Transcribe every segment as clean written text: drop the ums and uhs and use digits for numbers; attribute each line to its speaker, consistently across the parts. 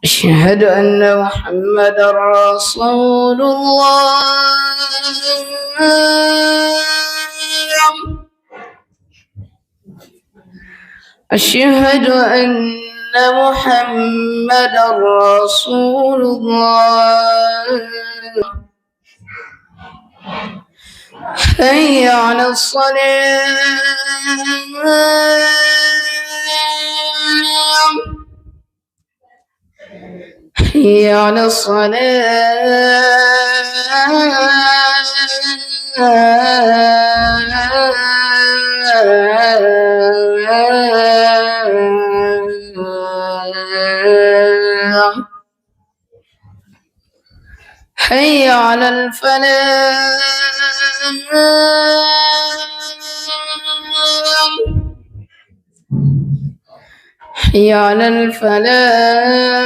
Speaker 1: أشهد أن محمدا رسول الله. أشهد أن محمدا رسول الله. حي على الصلاة. حي على الصلاة. حي على الفلاح. حي على الفلاح.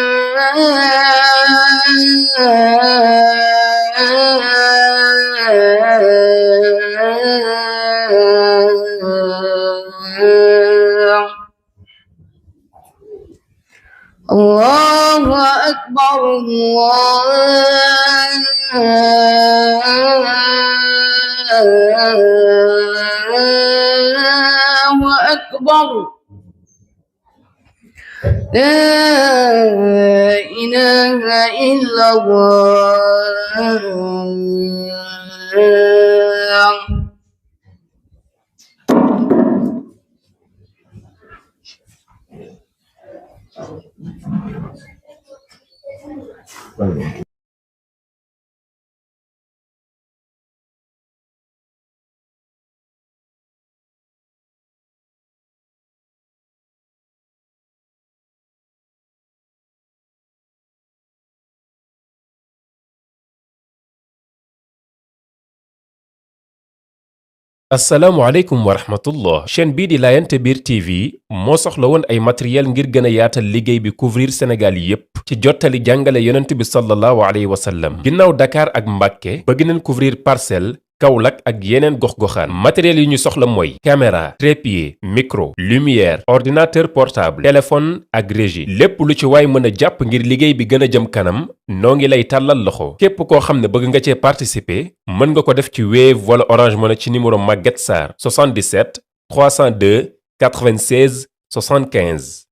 Speaker 1: الله أكبر الله أكبر. لا إله إلا الله.
Speaker 2: asalaamaaleykum wa rahmatullah chaîne bii di Laayante Biir TV moo soxla woon ay matériel ngir gën a yaatal liggéey bi couvrir Sénégal yépp ci jottali jàngale yonent bi sallallahu alayhi wa sallam ginnaaw Dakar ak Mbàkke bëgg nañ couvrir Parcelles Kaolack ak yeneen gox-goxaan matériel yi ñu soxla mooy caméra trépied micro lumière ordinateur portable téléphone ak régie lépp lu ci waay mën a jàpp ngir liggéey bi gën a jëm kanam noo ngi lay tàllal loxo képp koo xam ne bëgg nga cee participer mën nga ko def ci Wave wala Orange Money ci numéro Maguette Sarr 77 302 96 75.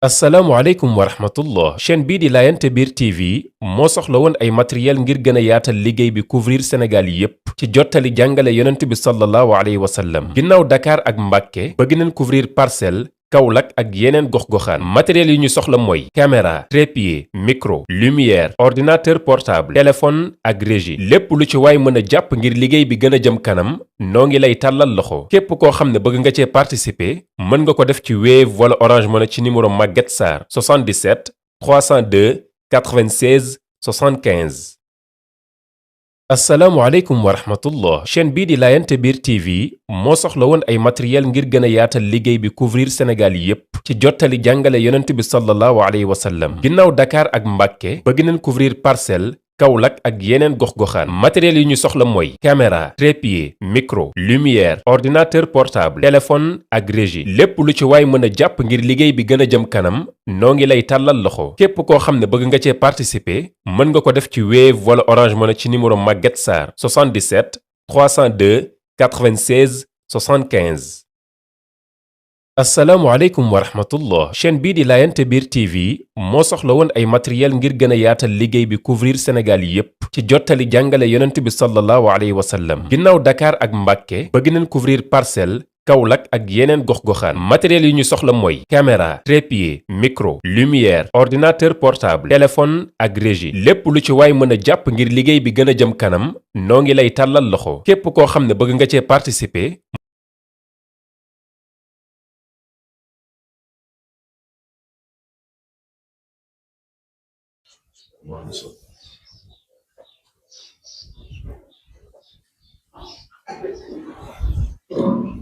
Speaker 2: asalaamaaleykum wa rahmatullah chaîne bii di Laayante Biir TV moo soxla woon ay matériel ngir gën a yaatal liggéey bi couvrir Sénégal yépp ci jottali jàngale yonent bi sallallahu alayhi wa sallam ginnaaw Dakar ak Mbàkke bëgg nañ couvrir Parcelles Kaolack ak yeneen gox-goxaan matériel yi ñu soxla mooy caméra trépied micro lumière ordinateur portable téléphone ak régie lépp lu ci waay mën a jàpp ngir liggéey bi gën a jëm kanam noo ngi lay tàllal loxo képp koo xam ne bëgg nga cee participer mën nga ko def ci Wave wala Orange Money ci numéro Maguette Sarr 77 302 96 75. asalaamaaleykum wa rahmatullah chaîne bii di Laayante Biir TV moo soxla woon ay matériel ngir gën a yaatal liggéey bi couvrir Sénégal yépp ci jottali jàngale yonent bi sallallahu alayhi wa sallam ginnaaw Dakar ak Mbàkke bëgg nañ couvrir Parcelles Kaolack ak yeneen gox-goxaan matériel yi ñu soxla mooy caméra trépied micro lumière ordinateur portable téléphone ak régie lépp lu ci waay mën a jàpp ngir liggéey bi gën a jëm kanam noo ngi lay tàllal loxo képp koo xam ne bëgg nga cee participer mën nga ko def ci Wave wala Orange Money ci numéro Maguette Sarr 77 302 96 75. asalaamaaleykum wa rahmatullah chaîne bii di Laayante Biir TV moo soxla woon ay matériel ngir gën a yaatal liggéey bi couvrir Sénégal yépp ci jottali jàngale yonent bi sallallahu alayhi wa sallam ginnaaw Dakar ak Mbàkke bëgg nañ couvrir Parcelles Kaolack ak yeneen gox-goxaan matériel yi ñu soxla mooy caméra trépied micro lumière ordinateur portable téléphone ak régie lépp lu ci waay mën a jàpp ngir liggéey bi gën a jëm kanam noo ngi lay tàllal loxo képp koo xam ne bëgg nga cee participer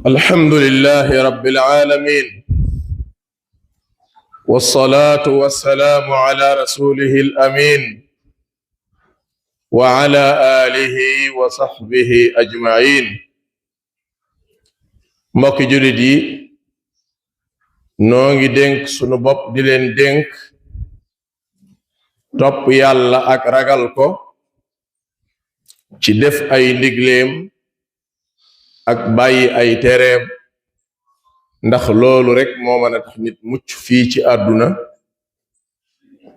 Speaker 3: الحمد لله رب العالمين والصلاة والسلام على رسوله الأمين وعلى آله وصحبه أجمعين mbokki jullit yi noo ngi dénk sunu bopp di leen dénk topp yàlla ak ragal ko ci def ay ndigleem ak bàyyi ay tereem, ndax loolu rek moo mën a tax nit mucc fii ci àdduna,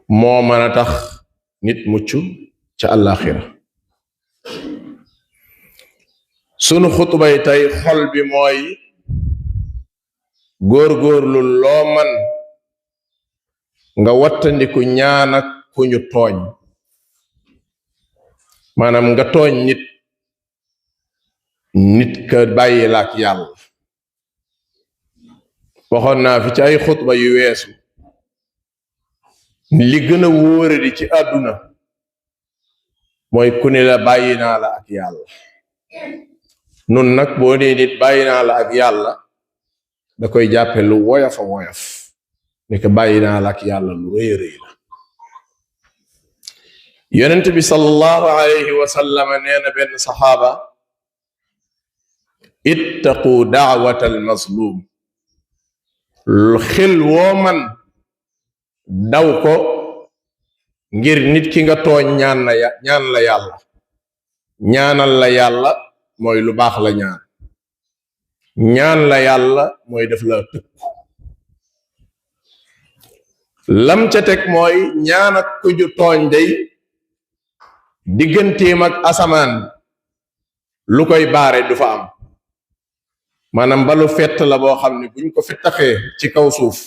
Speaker 3: moo mën a tax nit mucc ca àllaaxira. sunu xutbay tey xol bi mooy góorgóorlu loo man nga wattandiku ñaan ak ku ñu tooñ, maanaam nga tooñ nit ka bàyyi la ak yàlla. waxoon naa fi ci ay xutba yu weesu li gën a wóoradi ci àdduna mooy ku ne la bàyyi naa la ak yàlla. nun nag boo nee nit bàyyi naa la ak yàlla da koy jàppe lu woyof a woyof, ne ko bàyyi naa la ak yàlla lu rëy rëy la. yonent bi sallallahu alayhi wa sallam nee na benn saxaaba, ittaqu daawata almazlum, xel woo man daw ko ngir nit ki nga tooñ ñaan la yàlla. ñaanal la yàlla mooy lu baax la ñaan la yàlla mooy def la tëkku. lam ca teg mooy ñaan ak ku ju tooñ day digganteem ak asamaan lu koy baare du fa am, maanaam balu fett la boo xam ne buñ ko fettaxee ci kaw suuf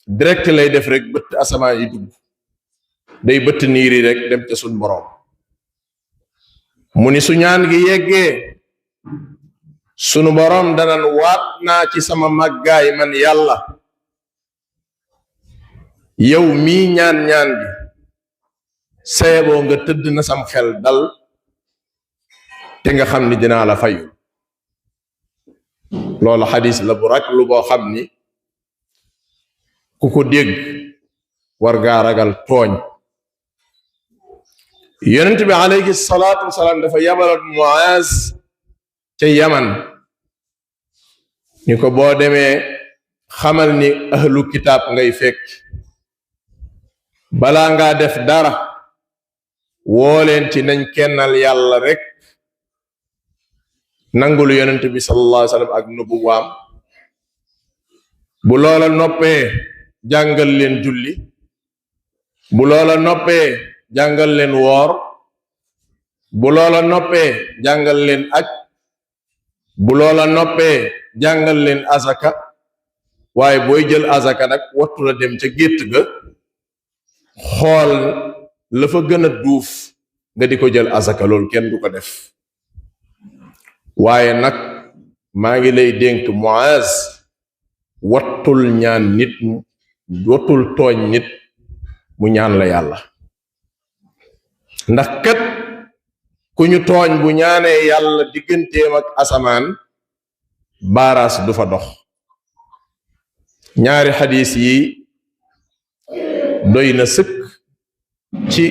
Speaker 3: direct lay def rek bëtt asamaan yi dugg, day bëtt niir yi rek dem ca suñ boroom. mu ni su ñaan gi yeggee sunu boroom danan waat naa ci sama màggaay man yàlla, yow mii ñaan gi seeboo nga tëdd na sam xel dal te nga xam ni dinaa la fayu. loolu xadis la bu rag lu boo xam ni ku ko dégg war ngaa ragal tooñ. yonent bi alayhi salaatu wasalaam dafa yabaloon Muaz ca Yaman ni ko boo demee xamal ni ahlu kitaab ngay fekk, balaa ngaa def dara woo leen ci nañ kennal yàlla rek, nangul yonent bi sallallahu alayhi wa sallam ak nubuwaam. bu loola noppee jàngal leen julli, bu loola noppee jàngal leen woor, bu loola noppee jàngal leen aj, bu loola noppee jàngal leen azaka. waaye booy jël azaka nag wattu la dem ca gétt ga xool la fa gën a duuf nga di ko jël azaka, loolu kenn du ko def. waaye nag maa ngi lay dénk Muaz, wattul ñaan nit, wattul tooñ nit mu ñaan la yàlla, ndax kat ku ñu tooñ bu ñaanee yàlla digganteem ak asamaan baaraas du fa dox. ñaari xadis yi doy na sëkk ci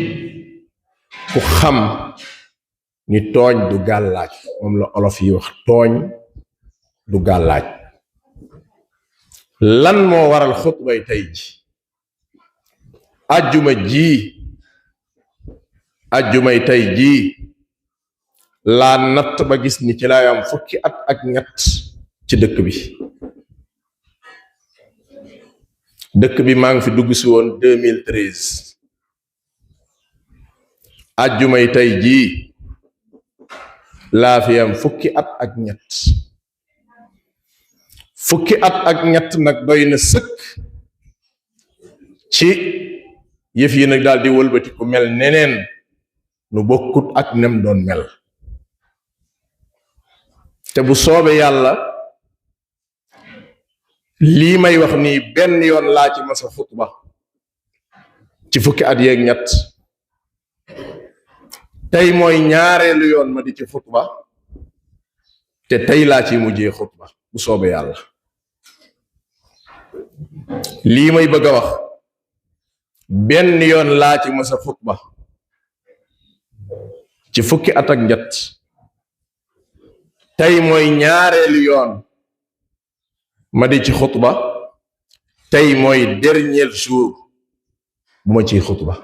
Speaker 3: ku xam ni tooñ du gàllaaj, moom la olof yi wax tooñ du gàllaaj. lan moo waral xutbay tey ji? ajjumay tey jii laa natt ba gis ni ci laay am fukki at ak ñett ci dëkk bi maa ngi fi dugg si woon 2013. ajjumay tey jii laa fi am fukki at ak ñett. fukki at ak ñett nag doy na sëkk ci yëf yi nag daal di wëlbati ku mel neneen nu bokkut ak nem doon mel. te bu soobe yàlla lii may wax nii benn yoon laa ci masa xutba ci fukki at yeeg ñett, tey mooy ñaareelu yoon ma di ci xutba, te tey laa ci mujjee xutba bu soobe yàlla. lii may bëgg a wax benn yoon laa ci masa xutba ci fukki at ak ñett, tey mooy ñaareelu yoon ma di ci xutba, tey mooy dernier jour bu ma ciy xutba.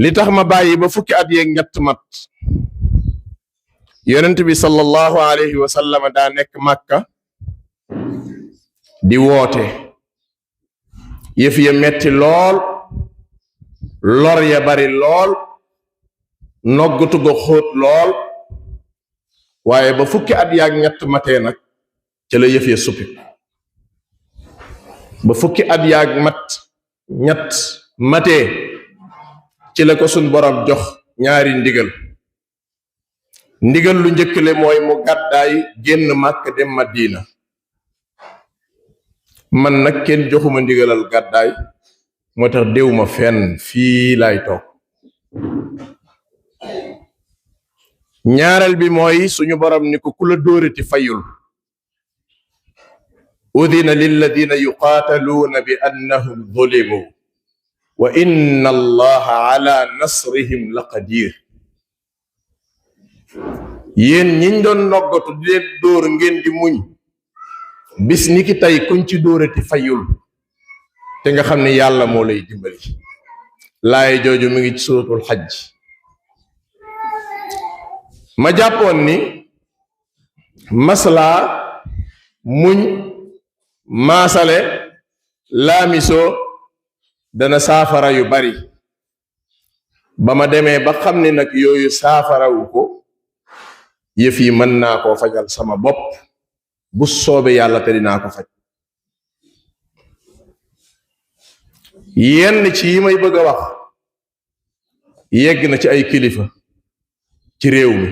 Speaker 3: li tax ma bàyyi ba fukki at yeeg ñett mat yonent bi sallallahu alayhi wa sallam daa nekk Màkka di woote yëf ya metti lool lor ya bari lool noggatu ga xóot lool waaye ba fukki at yaag ñett matee nag ca la yëf ya suppi ba fukki at yaag ñett matee ci la ko sun borom jox ñaari ndigal lu njëkk le mooy mu gàddaay génn Màkk dem Madina man nag kenn joxuma ndigalal gàddaay moo tax déwuma fenn fii laay toog ñaareel bi mooy suñu borom ni ko ku la dóorati fayul udina lilladina yuqaataluuna bi annahum zulimu wa inna allaha ala nasrihim la qadir yéen ñiñ doon noggatu di leen dóor ngeen di muñ bis ni ki tey kuñ ci dóorati fayul te nga xam ne yàlla moo lay dimbali laaye jooju mi ngi ci suratul xajj ma jàppoon ni maslaa muñ maasale laamisoo dana saafara yu bari ba ma demee ba xam ne nag yooyu saafarawu ko yëf yi mën naa koo fajal sama bopp bu soobe yàlla te dinaa ko faj yenn ci yi may bëgg a wax yegg na ci ay kilifa ci réew mi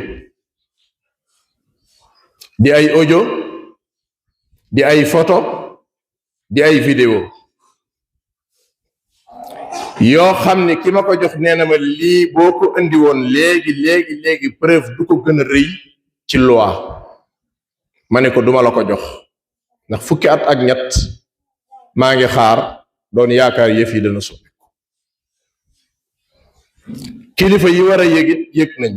Speaker 3: di ay audio di ay photo di ay vidéo yoo xam ne ki ma ko jox nee na ma lii boo ko indi woon léegi preuve du ko gën a rëy ci loi ma ne ko duma la ko jox ndax fukki at ak ñett maa ngi xaar doon yaakaar yëf yi dana soppi kilifa yi war a yëgit yëg nañ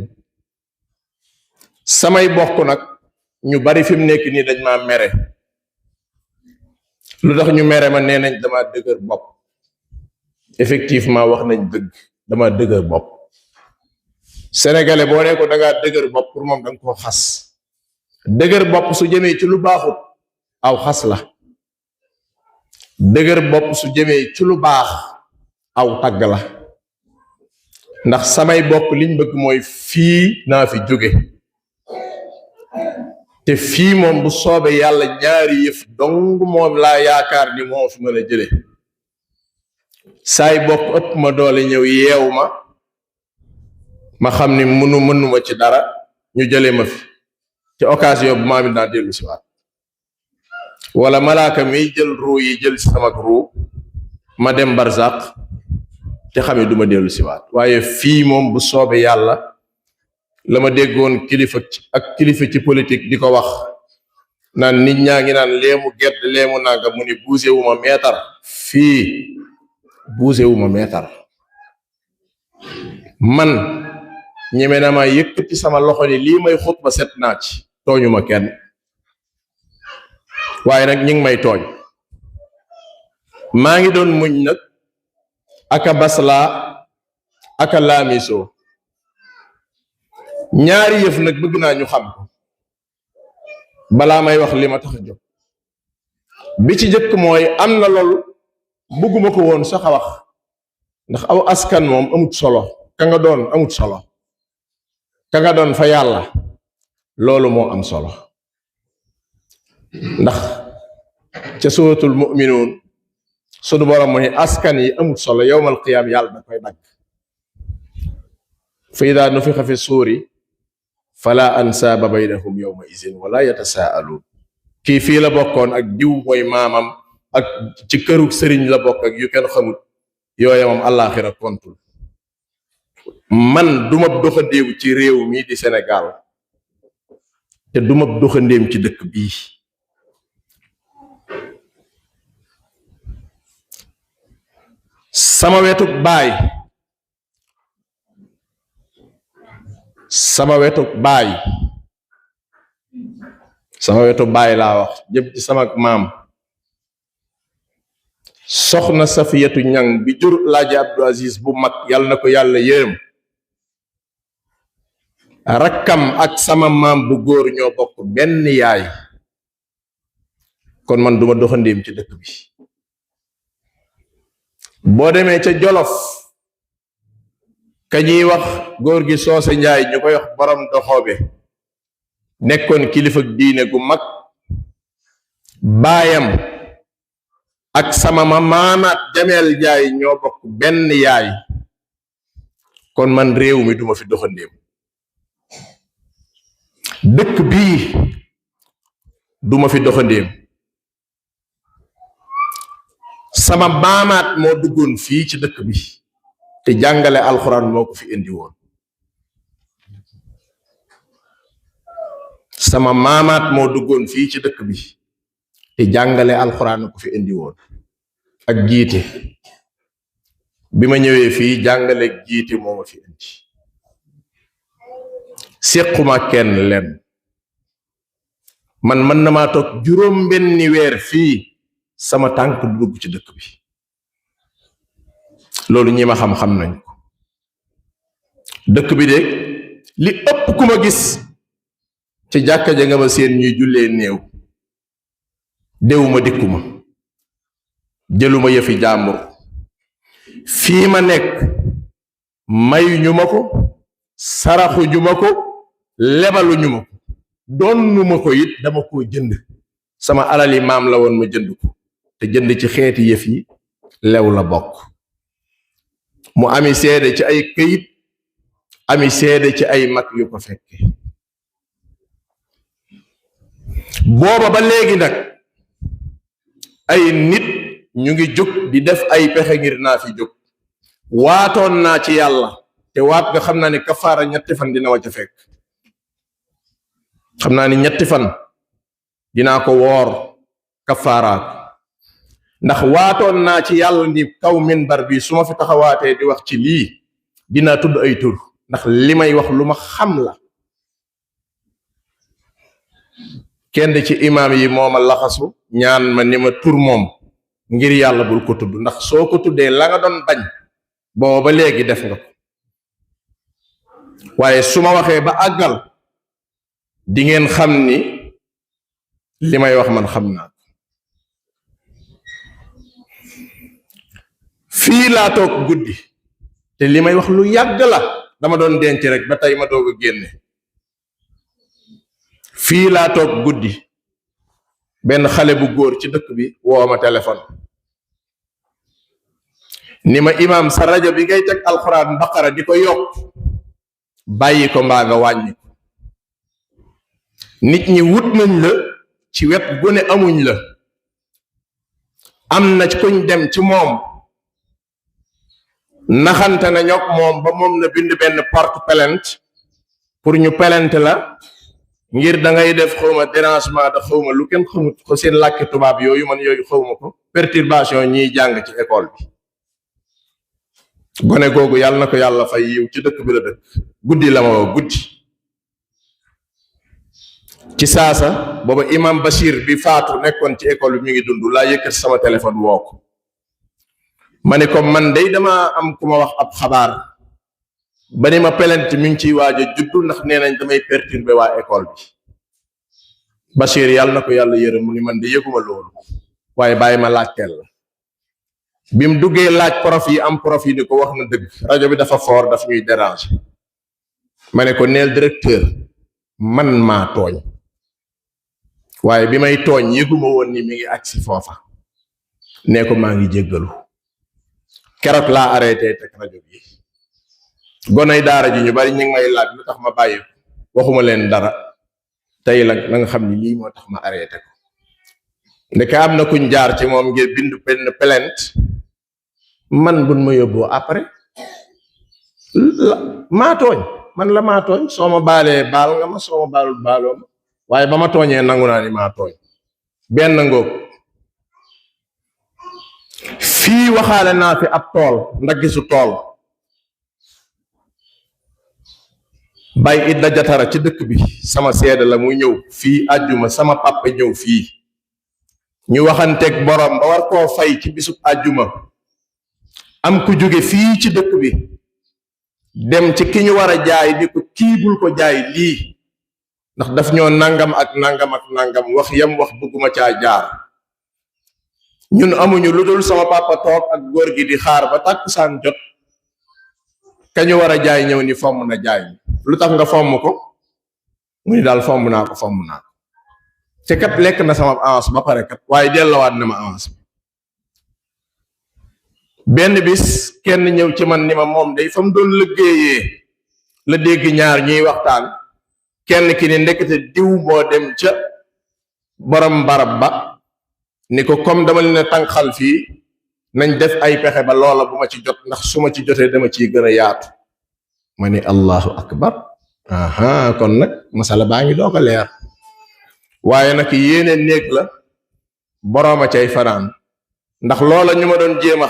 Speaker 3: samay bokk nag ñu bari fi mu nekk nii dañ maa mere lu tax ñu mere ma nee nañ dama dëgër bopp effectivement wax nañ dëgg dama dëgër bopp sénégalais boo ne ko dangaa dëgër bopp pour moom danga koo xas dëgër bopp su jëmee ci lu baaxut aw xas la dëgër bopp su jëmee ci lu baax aw tagg la ndax samay bokk liñ bëgg mooy fii naa fi jóge te fii moom bu soobe yàlla ñaari yëf dong moom laa yaakaar ni moo fi mën a jële saay bokk ëpp ma doole ñëw yeew ma xam ni mënuma ci dara ñu jële ma fi ci occasion bu maa mi naa dellu si waat wala malaaka miy jël ruu yi jël si sama ruu ma dem barzaq te xamee duma dellu si waat waaye fii moom bu soobe yàlla la ma déggoon kilifa ci politique di ko wax naan nit ñaa ngi naan leemu gedd leemu nanga mu ni bougé wu ma meetar fii bougé wu ma meetar man ñeme na ma yëkkati sama loxo ni lii may xutba set naa ci tooñu ma kenn waaye nag ñi ngi may tooñ maa ngi doon muñ nag aka baslaa aka laamisoo ñaari yëf nag bëgg naa ñu xam ko balaa may wax li ma tax a jóg bi ci jëkk mooy am na lool bëgguma ko woon sax a wax ndax aw askan moom amut solo ka nga doon amut solo ka nga doon fa yàlla loolu moo am solo ndax ca suratul mu'minuun sunu borom mu ne askan yi amut solo yawmal qiyaam yàlla da koy dagg fa idaa nufixa fi suuri fala ansaaba baynahum yawma izin wala yatasaaluun kii fii la bokkoon ak diw mooy maamam ak ci këru sëriñ la bokk ak yu kenn xamut yooya moom àllaaxira kontul man duma doxandéem ci réew mi di Sénégal te duma doxandéem ci dëkk bii sama wetu baay laa wax jëm ci sama maam soxna Safiyatu Ñang bi jur Laaji Abdou Aziz bu mag yàlla na ko yàlla yërëm rakkam ak sama maam bu góor ñoo bokk benn yaay kon man duma doxandéem ci dëkk bi boo demee ca Jolof ka ñuy wax góor gi Soose Njaay ñu koy wax borom doxoobe nekkoon kilifa diine gu mag baayam ak sama maamaat Jameel Njaay ñoo bokk benn yaay kon man réew mi duma fi doxandéem dëkk bii duma fi doxandéem sama maamaat moo duggoon fii ci dëkk bi te jàngale alxuraan moo ko fi indi woon sama maamaat moo duggoon fii ci dëkk bi te jàngale alxuraan ko fi indi woon ak jiite bi ma ñëwee fii jàngale jiite moo ma fi indi séquma kenn leen man mën na maa toog juróom benni weer fii sama tànk du dugg ci dëkk bi loolu ñi ma xam-xam nañ ko dëkk bi de li ëpp ku ma gis ci jàkka ja nga ma seen ñuy jullee néew déwuma dikkuma jëluma yëfi jàmbur fii ma nekk mayuñu ma ko saraxuñu ma ko lebaluñu ma ko doonuma ko it dama koo jënd sama alali maam la woon ma jënd ko te jënd ci xeeti yëf yi lew la bokk mu ami seede ci ay këyit ami seede ci ay mag yu ko fekke booba ba léegi nag ay nit ñu ngi jóg di def ay pexe ngir naa fi jóg waatoon naa ci yàlla te waat nga xam naa ne kafaara 3 fan dina wàcc fekk xam naa ni 3 fan dinaa ko woor kafaaraat ndax waatoon naa ci yàlla ni kaw minbar bi su ma fi taxawaatee di wax ci lii dinaa tudd ay tur ndax li may wax lu ma xam la kenn ci imaam yi moo ma laxasu ñaan ma ni ma tur moom ngir yàlla bul ko tudd ndax soo ko tuddee la nga doon bañ booba ba léegi def nga ko waaye su ma waxee ba àggal di ngeen xam ni li may wax man xam naa fii laa toog guddi te li may wax lu yàgg la dama doon denc rek ba tey ma doog a génne fii laa toog guddi benn xale bu góor ci dëkk bi woo ma téléphone ni ma imaam sa rajo bi ngay teg alxuraan baqara di ko yokk bàyyi ko mbaa nga wàññi ko nit ñi wut nañ la ci wet gu ne amuñ la am na kuñ dem ci moom naxante na ñok moom ba moom na bind benn porte plainte pour ñu plainte la ngir da ngay def xawma dérangement da xawma lu kenn xamut ko seen làkki tubaab yooyu man yooyu xawma ko perturbation ñiy jàng ci école bi gone googu yàlla na ko yàlla fay yiw ci dëkk bi la dëkk guddi la ma woo guddi ci saasa booba imam Bachir bi faatu nekkoon ci école bi mi ngi dund laa yëkkat sama téléphone woo ko ma ne ko man day dama am ku ma wax ab xabaar ba ni ma plainte mi ngi ciy waaj a juddu ndax nee nañ damay perturber waa école bi Bachir yàlla na ko yàlla yërëm mu ni man de yëguma loolu waaye bàyyi ma laajteel la bi mu duggee laaj prof yi am prof yi ni ko wax na dëgg rajo bi dafa fort daf ñuy déranger ma ne ko neel directeur man maa tooñ waaye bi may tooñ yëguma woon ni mi ngi agsi foofa nee ko maa ngi jéggalu keroog laa arrêté teg rajo bi gonay daara ji ñu bari ñu ngi may laaj lu tax ma bàyyi ko waxuma leen dara tey la nga xam ni lii moo tax ma arrêté ko ndeke am na kuñ jaar ci moom ngir bind benn plainte man buñ ma yóbboo après maa tooñ man la maa tooñ soo ma baalee baal nga ma soo ma baalul baaloo ma waaye ba ma tooñee nangu naa ni maa tooñ benn ngoog fii waxaale naa fi ab tool ndaggisu tool bay Idda Jatara ci dëkk bi sama seede la muy ñëw fii àjjuma sama papa ñëw fii ñu waxanteeg borom ba war koo fay ci bisub àjjuma am ku jóge fii ci dëkk bi dem ci ki ñu war a jaay di ko kii bul ko jaay lii ndax daf ñoo nangam ak nangam ak nangam wax yam wax bëgguma caa jaar ñun amuñu lu dul sama papa toog ak góor gi di xaar ba tàkkusaan jot ka ñu war a jaay ñëw ni fomm na jaay lu tax nga fomm ko mu ni daal fomm naa ko te kat lekk na sama avance ba pare kat waaye delloowaat na ma avance benn bis kenn ñëw ci man ni ma moom day fa mu doon liggéeyee la dégg ñaar ñuy waxtaan kenn ki ni ndekete diw moo dem ca borom barab ba ni ko comme dama leen a tànqal fii nañ def ay pexe ba loola bu ma ci jot ndax su ma ci jotee dama ciy gën a yaatu ma ni allahu akbar aha kon nag masala baa ngi doo ko leer waaye nag yéene néeg la borooma cay fanaan ndax loola ñu ma doon jéem a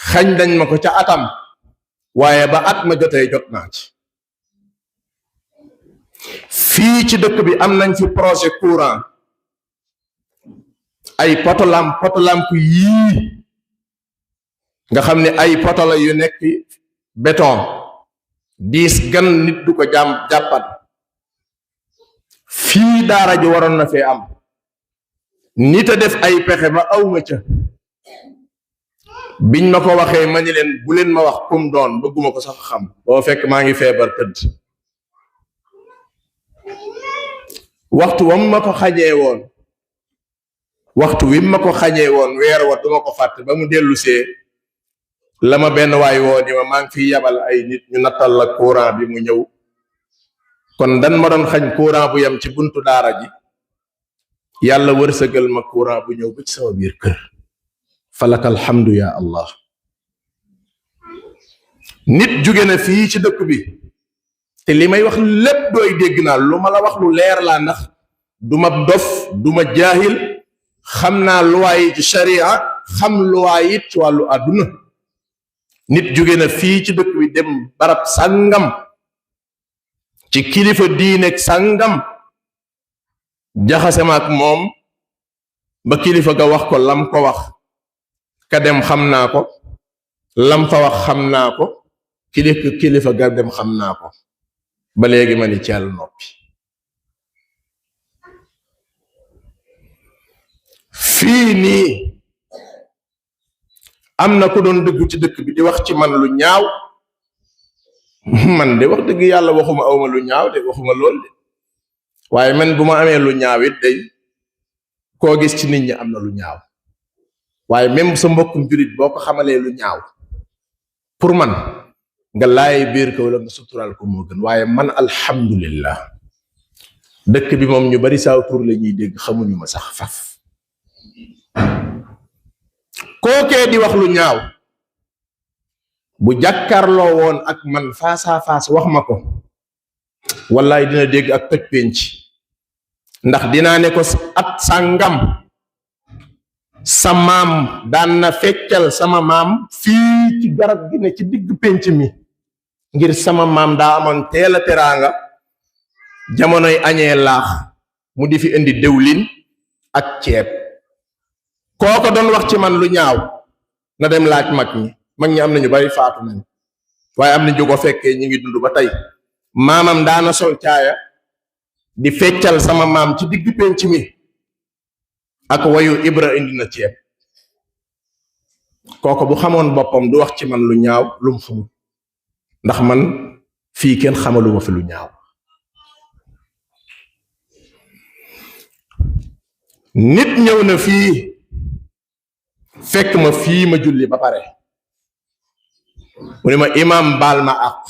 Speaker 3: xañ dañ ma ko ca atam waaye ba at ma jotee jot naa ci fii ci dëkk bi am nañ fi projet courant ay potolamp yii nga xam ne ay poto la yu nekk béton diis gan nit du ko jàppat fii daara ji waroon na fee am nit a def ay pexe ba aw nga ca biñ ma ko waxee ma ni leen bu leen ma wax kum doon bëgguma ko sax xam boo fekk maa ngi feebar tëdd waxtu wi ma ko xañee woon weer wa duma ko fàtte ba mu dellu see la ma benn waay woo ni ma maa ngi fi yabal ay nit ñu nattal la courant bi mu ñëw kon dan ma doon xañ courant bu yem ci buntu daara ji yàlla wërsëgal ma courant bu ñëw ba ci sama biir kër falaka alhamdu ya allah nit jóge na fii ci dëkk bi te li may wax lépp dooy dégg naa lu ma la wax lu leer laa ndax duma dof duma jaahil xam naa luwaay ci sharia xam luwaay it ci wàllu àdduna nit jóge na fii ci dëkk bi dem barab sàngam ci kilifa diineeg sàngam jaxase ma ak moom ba kilifa ga wax ko lam ko wax ka dem xam naa ko lam fa wax xam naa ko kilifa ga dem xam naa ko ba léegi ma ni ceel noppi fii nii am na ko doon dëggu ci dëkk bi di wax ci man lu ñaaw man de wax dëgg yàlla waxuma awma lu ñaaw de waxuma lool de waaye man bu ma amee lu ñaaw it day koo gis ci nit ñi am na lu ñaaw waaye même sa mbokkum jurit boo ko xamalee lu ñaaw pour man nga laay biir ko wala nga suturaal ko moo gën waaye man alhamdulillah dëkk bi moom ñu bari saaw tur la ñuy dégg xamuñu ma sax faf kookee di wax lu ñaaw bu jàkkaarloo woon ak man face à face wax ma ko wallaay dina dégg ak toj penc ndax dinaa ne ko at sàngam sa maam daan na feccal sama maam fii ci garab gi ne ci digg penc mi ngir sama maam daa amoon teel a teraanga jamonoy añee laax mu di fi indi dëwlin ak ceeb kooko doon wax ci man lu ñaaw na dem laaj mag ñi am nañu bari faatu nañ waaye am na ñu ko fekkee ñu ngi dund ba tey maamam daana sol caaya di feccal sama maam ci digg penc mi ak wayu ibra indi na ceeb kooko bu xamoon boppam du wax ci man lu ñaaw lu mu xamul ndax man fii kenn xamaluma fi lu ñaaw nit ñëw na fii fekk ma fii ma julli ba pare mu ne ma imam baal ma àq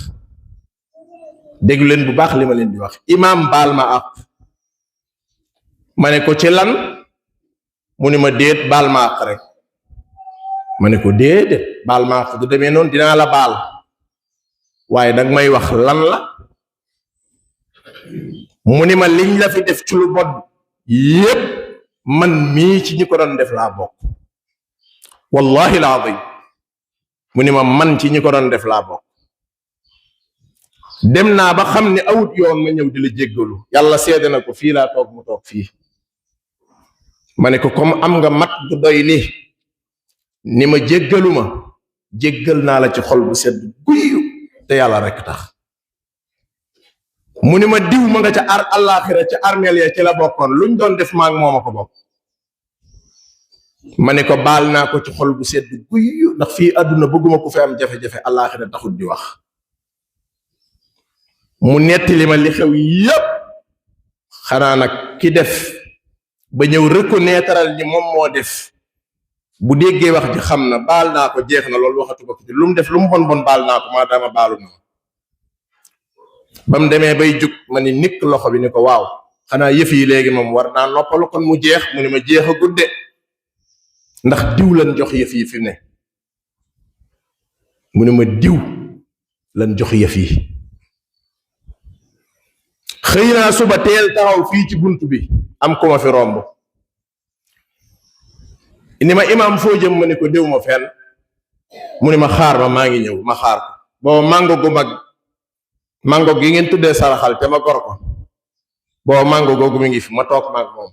Speaker 3: déglu leen bu baax li ma leen di wax imam baal ma àq ma ne ko ci lan mu ne ma déet baal ma àq rek ma ne ko déedéet baal ma àq du demee noonu dinaa la baal waaye dag may wax lan la mu ne ma liñ la fi def ci lu bon yépp man mii ci ñi ko doon def laa bokk wallahi alazim mu ni ma man ci ñi ko doon def laa bokk dem naa ba xam ne awut yoon ma ñëw di la jéggalu yàlla seede na ko fii laa toog mu toog fii ma ne ko comme am nga mat bu doy ni ma jéggaluma jéggal naa la ci xol bu sedd guyu te yàlla rekk tax. mu ni ma diw ma nga ca àllaaxira ca armeel ya ci la bokkoon luñ doon def maag moom a ko bokk. ma ne ko baal naa ko ci xol bu sedd guyu ndax fii àdduna bëgguma ku fi am jafe-jafe àllaaxira taxut di wax. mu nettali ma li xew yépp xanaa nag ki def ba ñëw reconnaître ni moom moo def bu déggee wax ji xam na baal naa ko jeex na loolu waxatu ko ci lu mu def lu mu bon bon baal naa ko maadaama baalu na ba mu demee bay jug ma ni nikk loxo bi ni ko waaw xanaa yëf yi léegi moom war naa noppalu kon mu jeex mu ni ma jeex a gudde ndax diw lan jox yëf yi fi ne mu ni ma diw lan jox yëf yi. xëy naa suba teel taxaw fii ci bunt bi am ko ma fi romb ni ma imaam foo jëm ma ni ko déw ma fenn mu ni ma xaar ma maa ngi ñëw ma xaar ko booba mango gu mag mango gi ngeen tuddee saraxal te ma gor ko booba mango googu mi ngi fi ma toog maag moom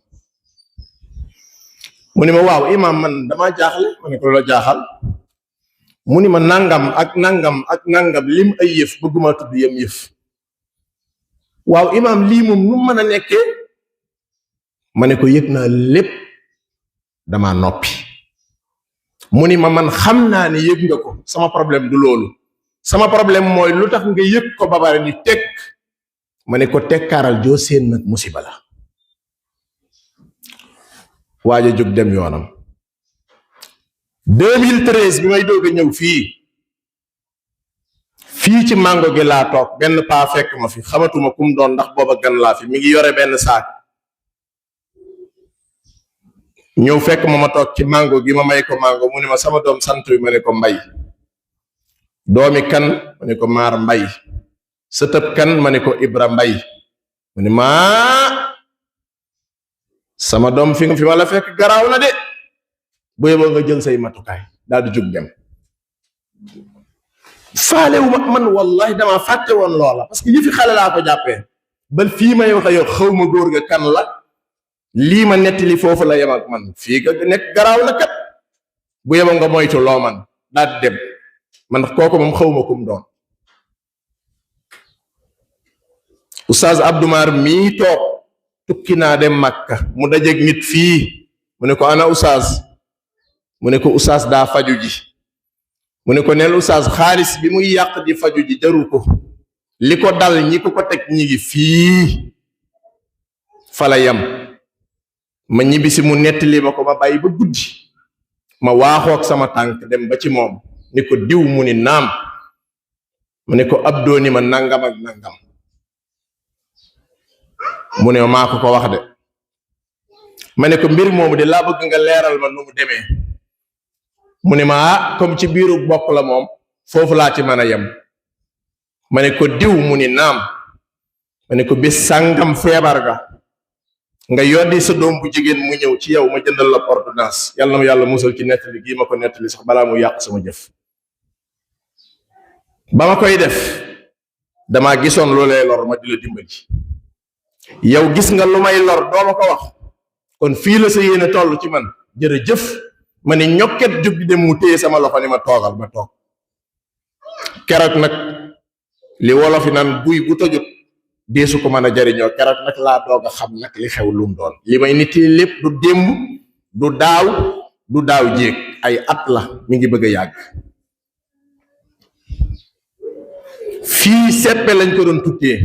Speaker 3: mu ni ma waaw imaam man dama jaaxle ma ni ko la jaaxal mu ni ma nangam ak nangam ak nangam lim ay yëf bëgguma tudd yem yëf waaw imaam lii moom nu mën a nekkee ma ne ko yëg naa lépp dama noppi mu ni ma man xam naa ne yëg nga ko sama problème du loolu sama problème mooy lu tax nga yëg ko ba bare ni tekk ma ne ko tekkaaral joo seen nag musiba la. waaja jóg dem yoonam 2013 bi may doog a ñëw fii ci mango gi laa toog benn paa fekk ma fi xamatuma kum doon ndax booba gan laa fi mi ngi yore benn saak ñëw fekk ma toog ci mango gi ma may ko mango mu ne ma sama doom sant wi ma ne ko Mbay. doomi kan ma ne ko Maar Mbay. sëtëb kan ma ne ko Ibra Mbay. mu ne ma sama doom fi ma la fekk garaaw na de bu yeboo nga jël say matukaay daal di jóg dem. faalewu ma man wallahi dama fàtte woon loola parce que yëfi xale laa ko jàppee bal fii may wax yow xaw ma góor ga kan la lii ma nettali foofu la yem ak man fii ga nekk garaaw na kat bu yeboo nga moytu loo man daal di dem man kooku moom xaw ma kum doon. Oustaz Abdou Mar mii toog tukki naa dem Makka mu dajeeg nit fii mu ne ko ana Oustaz mu ne ko Oustaz daa faju ji. mu ne ko neel Oustaz xaalis bi muy yàq di faju ji jaru ko li ko dal ñi ko teg ñi ngi fii fala yam ma ñibbisi mu nettali ma ko ma bàyyi ba guddi ma waaxook sama tànk dem ba ci moom ni ko diw mu ni naam mu ne ko Abdou ni ma nangam ak nangam mu ne maa ko wax de ma ne ko mbir moomu de laa bëgg nga leeral ma nu mu demee mu ne ma comme ci biiru bopp la moom foofu laa ci mën a yem ma ne ko diw mu ni naam ma ne ko bis sàngam feebar ga nga yoddi sa doom bu jigéen mu ñëw ci yow ma jëndal la ordonnance yàlla na ma yàlla musal ci nettali gii ma ko nettali sax balaa mu yàq sama jëf ba ma koy def damaa gisoon loolee lor ma di la dimbali yow gis nga lu may lor doo ma ko wax kon fii la sa yéene toll ci man jërëjëf ma ne ñokket jóg di dem mu téye sama loxo ni ma toogal ma toog keroog nag li wolof yi naan buy bu tojut deesu ko mën a jariñoo keroog nag laa doog a xam nag li xew lum doon li may nit yi lépp du démb du daaw jéeg ay at la mi ngi bëgg a yàgg fii seppe lañ ko doon tukkee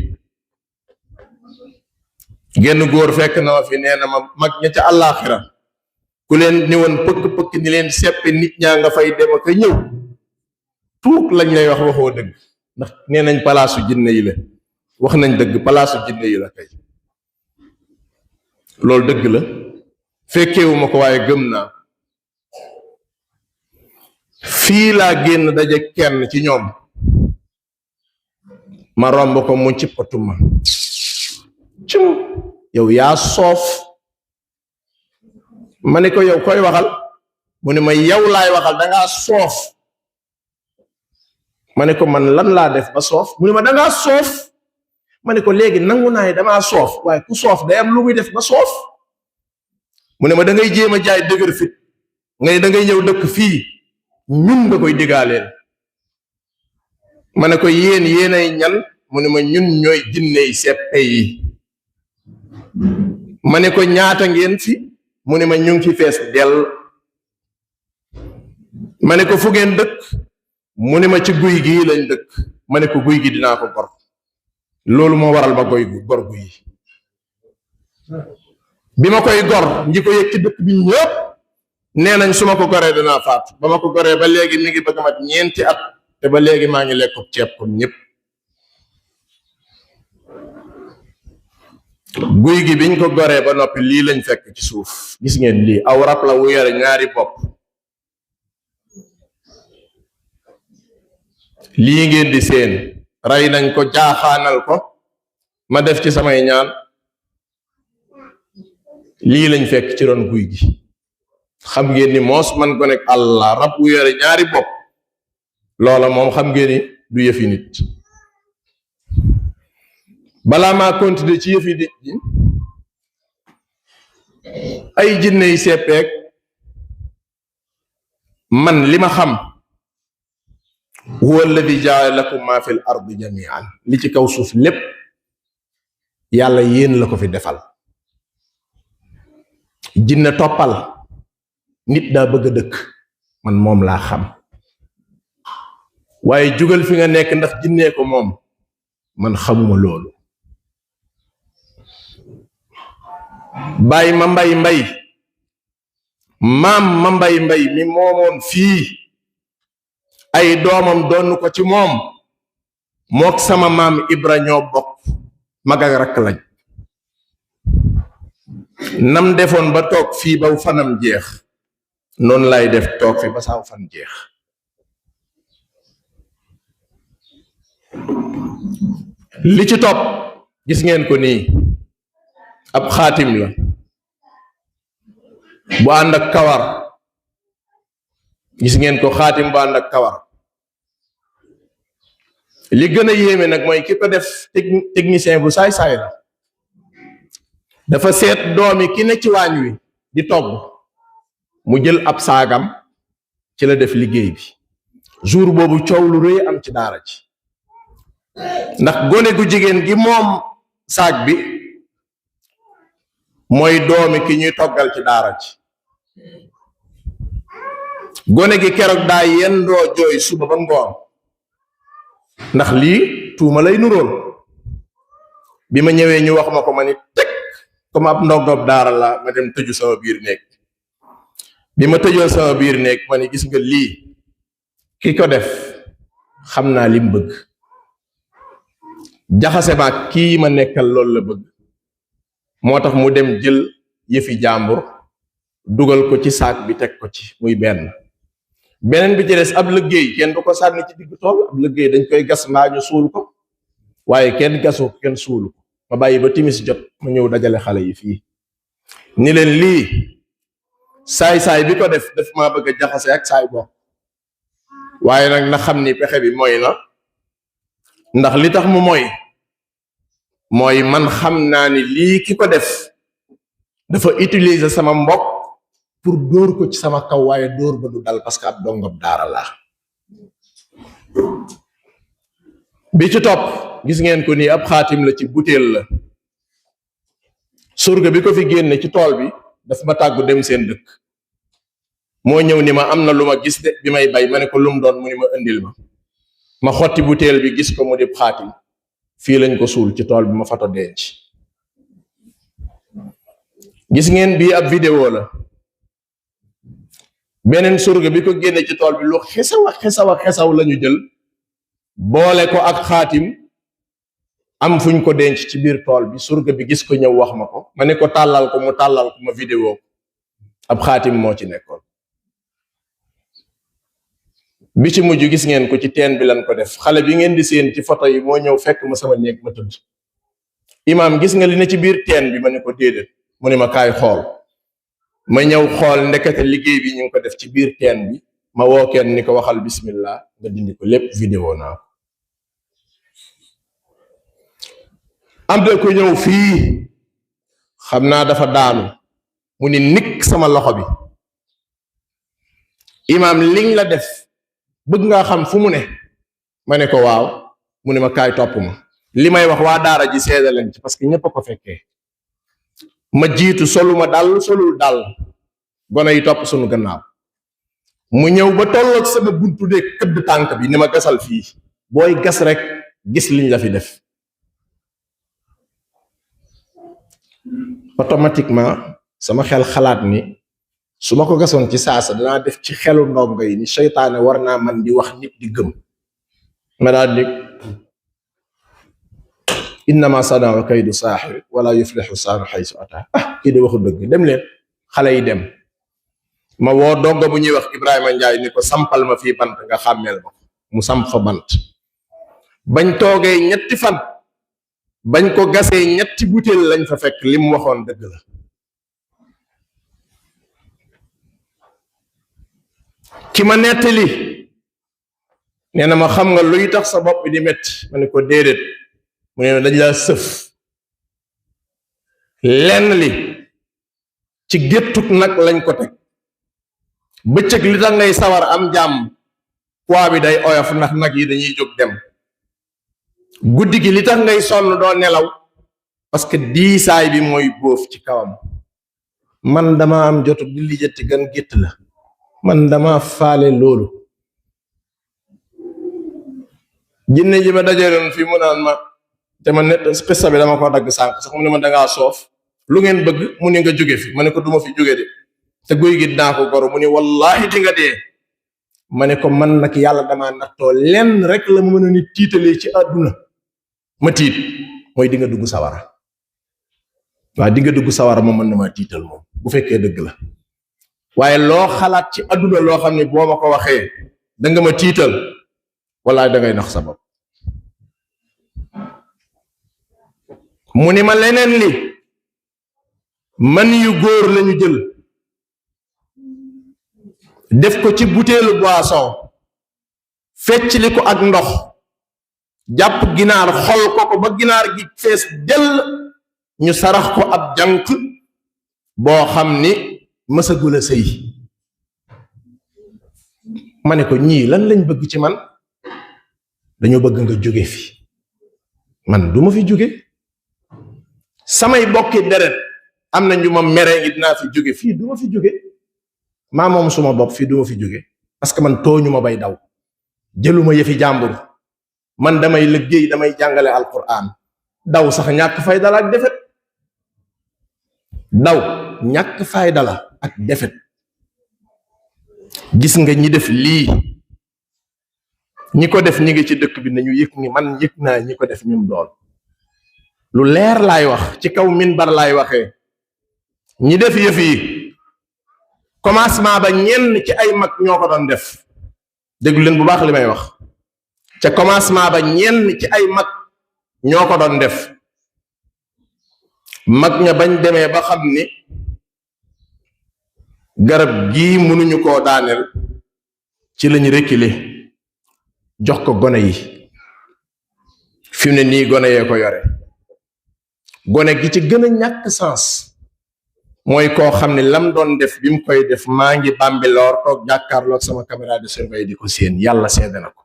Speaker 3: genn góor fekk na ma fi nee na ma mag ña ca àllaaxira ku leen ni woon pëkk-pëkk ni leen seppe nit ñaa nga fay dem ak a ñëw tuut lañ lay wax waxoo dëgg ndax nee nañ palaasu jinne yi la wax nañ dëgg palaasu jinne yi la kay loolu dëgg la fekkewuma ko waaye gëm naa fii laa génn daje kenn ci ñoom ma romb ko mu cippatuma cum yow yaa soof ma ne ko yow koy waxal mu ne ma yow laay waxal dangaa soof ma ne ko man lan laa def ba soof mu ne ma dangaa soof ma ne ko léegi nangu naa ne damaa soof waaye ku soof day am lu muy def ba soof mu ne ma da ngay jéem a jaay dëgër fit nga ne da ngay ñëw dëkk fii ñun nga koy digaaleel ma ne ko yéenay ñan mu ne ma ñun ñooy jinney seppe yi ma ne ko ñaata ngeen fi mu ne ma ñu ngi fi fees dell ma ne ko fu ngeen dëkk mu ne ma ci guy gii lañ dëkk ma ne ko guy gi dinaa ko gor loolu moo waral ma koy gor guy bi ma koy gor ñi ko yëg ci dëkk bi ñëpp nee nañ su ma ko goree danaa faatu ba ma ko goree ba léegi mi ngi bëgg mat 4 at te ba léegi maa ngi lekk ceeb comme ñëpp guy gi biñ ko goree ba noppi lii lañ fekk ci suuf gis ngeen lii aw rab la wu yore ñaari bopp lii ngeen di seen rey nañ ko jaaxaanal ko ma def ci samay ñaan lii lañ fekk ci ron guy gi xam ngeen ni moos man ko nekk Allah rab wu yore ñaari bopp loola moom xam ngeen ni du yëfi nit balaa maa continuer ci yëfi nit ji ay jinne yi seppeek man li ma xam huwa alladi jaala lakum ma fi l ardi jamian li ci kaw suuf lépp yàlla yéen la ko fi defal jinne toppal nit daa bëgg a dëkk man moom laa xam waaye jugal fi nga nekk ndax jinnee ko moom man xamuma loolu bàyyi ma mbay maam ma mbay mi moomoon fii ay doomam doon ko ci moom mook sama maam Ibra ñoo bokk mag ak rakk lañ nam defoon ba toog fii ba fanam jeex noonu lay def toog fi ba saw fan jeex li ci topp gis ngeen ko nii ab xaatim la bu ànd ak kawar gis ngeen ko xaatim bu ànd ak kawar li gën a yéeme nag mooy ki ko def technicien bu saay-saay la dafa seet doomi ki ne ci waañ wi di togg mu jël ab saagam ci la def liggéey bi jour boobu coow lu rëy am ci daara ci ndax gone gu jigéen gi moom saag bi mooy doomi ki ñuy toggal ci daara ci gone gi keroog daa yendoo jooy suba ba ngoon ndax lii tuuma lay nuróol bi ma ñëwee ñu wax ma ko ma ni teg comme ab ndongob daara la ma dem tëju sama biir néeg bi ma tëjoo sama biir néeg ma ni gis nga lii ki ko def xam naa lim bëgg jaxase ma kii ma nekkal loolu la bëgg moo tax mu dem jël yëfi jàmbur dugal ko ci saak bi teg ko ci muy beneen bi ci des ab liggéey kenn du ko sànni ci digg tool ab liggéey dañ koy gas mbaa ñu suul ko waaye kenn gasu kenn suulu ko ma bàyyi ba timis jot ma ñëw dajale xale yi fii ni leen lii saay-saay bi ko def maa bëgg a jaxase ak saay bokk waaye nag na xam ni pexe bi mooy na ndax li tax mu mooy man xam naa ni lii ki ko def dafa utiliser sama mbokk pour dóor ko ci sama kaw waaye dóor ba du dal parce que ab dongob daara la bi ci topp gis ngeen ko nii ab xaatim la ci butéel la surga bi ko fi génne ci tool bi daf ma tàggu dem seen dëkk moo ñëw ni ma am na lu ma gis de bi may bay ma ne ko lum doon mu ni ma indil ma xotti butéel bi gis ko mu di xaatim fii lañ ko suul ci tool bi ma fato denc gis ngeen bii ab vidéo la beneen surga bi ko génne ci tool bi lu xesaw lañu jël boole ko ak xaatim am fuñ ko denc ci biir tool bi surga bi gis ko ñëw wax ma ko ma ne ko tàllal ko mu tàllal ko ma vidéo ab xaatim moo ci nekkoon bi ci mujj gis ngeen ko ci teen bi lan ko def xale bi ngeen di seen ci photo yi moo ñëw fekk ma sama néeg ma tëdd imaam gis nga li ne ci biir teen bi ma ne ko déedéet mu ne ma kaay xool ma ñëw xool ndekete liggéey bi ñu ngi ko def ci biir teen bi ma woo kenn ni ko waxal bismillah nga dindi ko lépp vidéo naa ko am da ko ñëw fii xam naa dafa daanu mu ni nikk sama loxo bi. Imaam liñ la def bëgg nga xam fu mu ne ma ne ko waaw mu ne ma kaay topp ma. li may wax waa daara ji seede leen ci parce que ñëpp a ko fekkee. ma jiitu soluma dal solul dal gone yi topp sunu gannaaw mu ñëw ba tolloog sama buntu de këdd tànk bi ni ma gasal fii booy gas rek gis liñ la fi def. automatiquement sama xel xalaat ni su ma ko gasoon ci saasa danaa def ci xelu ndongo yi ni seytaane war naa man di wax nit di gëm. ma daal di innama sanaa kaydu saaxir wala yuflixu saaru xaysu ata kii de waxu dëgg dem leen. xale yi dem ma woo dongo bu ñuy wax Ibrahima Njaay ni ko sampal ma fii bant nga xàmmeel ma ko mu samp fa bant. bañ toogee ñetti fan bañ ko gasee ñetti butéel lañ fa fekk li mu waxoon dëgg la. ki ma nettali nee na ma xam nga luy tax sa bopp bi di metti ma ne ko déedéet mu ne dañ laa sëf lenn li ci géttut nag lañ ko teg. bëccëg li tax ngay sawar am jàmm poids bi day oyof ndax nag yi dañuy jóg dem. guddi gi li tax ngay sonn doo nelaw parce que diisaay bi mooy bóof ci kawam. man dama am jotu di lijjati gan gétt la man dama faale loolu. jinne ji ma dajaloon fii mu naan ma te ma net xissa bi dama ko dagg sànq sax mu ne ma dangaa soof lu ngeen bëgg mu ne nga jóge fi ma ne ko duma fi jóge de te guy gi dinaa ko goro mu ne wallahi di nga dee. ma ne ko man nag yàlla damaa nattoo lenn rek la ma mën a ni tiitalee ci àdduna ma tiit mooy di nga dugg sawara. waaw di nga dugg sawara moom mën na ma tiital moom bu fekkee dëgg la waaye loo xalaat ci àdduna loo xam ne boo ma ko waxee da nga ma tiital wallaay da ngay nax sa bopp. mu ni ma leneen li man yu góor lañu jël def ko ci butéelu boisson feccli ko ak ndox jàpp ginaar xol ko ba ginaar gi fees dell ñu sarax ko ab jànq boo xam ni mësagul a sëy. ma ne ko ñii lan lañ bëgg ci man dañoo bëgg nga jóge fi man duma fi jóge. samay bokki deret am na ñu ma mere ngi dinaa fi jóge fii duma fi jóge. maa moom suma bopp fii duma fi jóge parce que man tooñu ma bay daw jëluma yëfi jàmbur man damay liggéey damay jàngale alquran daw sax ñàkk fayda la ak defet. daw ñàkk fayda la ak defet. gis nga ñi def lii ñi ko def ñi ngi ci dëkk bi nañu yëg ni man yëg naa ñi ko def ñum doon. lu leer laay wax ci kaw minbar laay waxee ñi def yëf yi commencement ba ñenn ci ay mag ñoo ko doon def. déglu leen bu baax li may wax ca commencement ba ñenn ci ay mag ñoo ko doon def. mag ña bañ demee ba xam ni garab gii mënuñu koo daaneel ci lañu reculer jox ko gone yi. fi mu ne nii gone yee ko yore. gone gi ci gën a ñàkk sens mooy koo xam ne lam doon def bi mu koy def maa ngi Bambilor toog jàkkaarloog sama caméra de surveillance di ko séen yàlla seede na ko.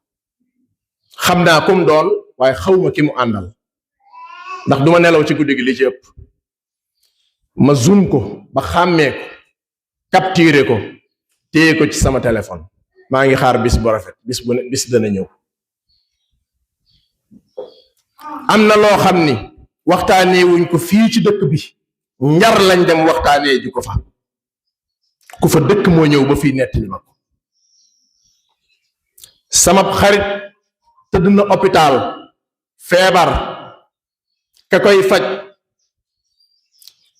Speaker 3: xam naa kum doon waaye xawma ki mu àndal ndax duma nelaw ci guddi gi li ci ëpp. ma zoom ko ba xàmmee ko capturer ko téye ko ci sama téléphone maa ngi xaar bis bu rafet bis dana ñëw. am na loo xam ni waxtaanee wuñ ko fii ci dëkk bi njar lañ dem waxtaanee ji ko fa ku fa dëkk moo ñëw ba fii nettali ma ko. sama xarit tëdd na hôpital feebar ka koy faj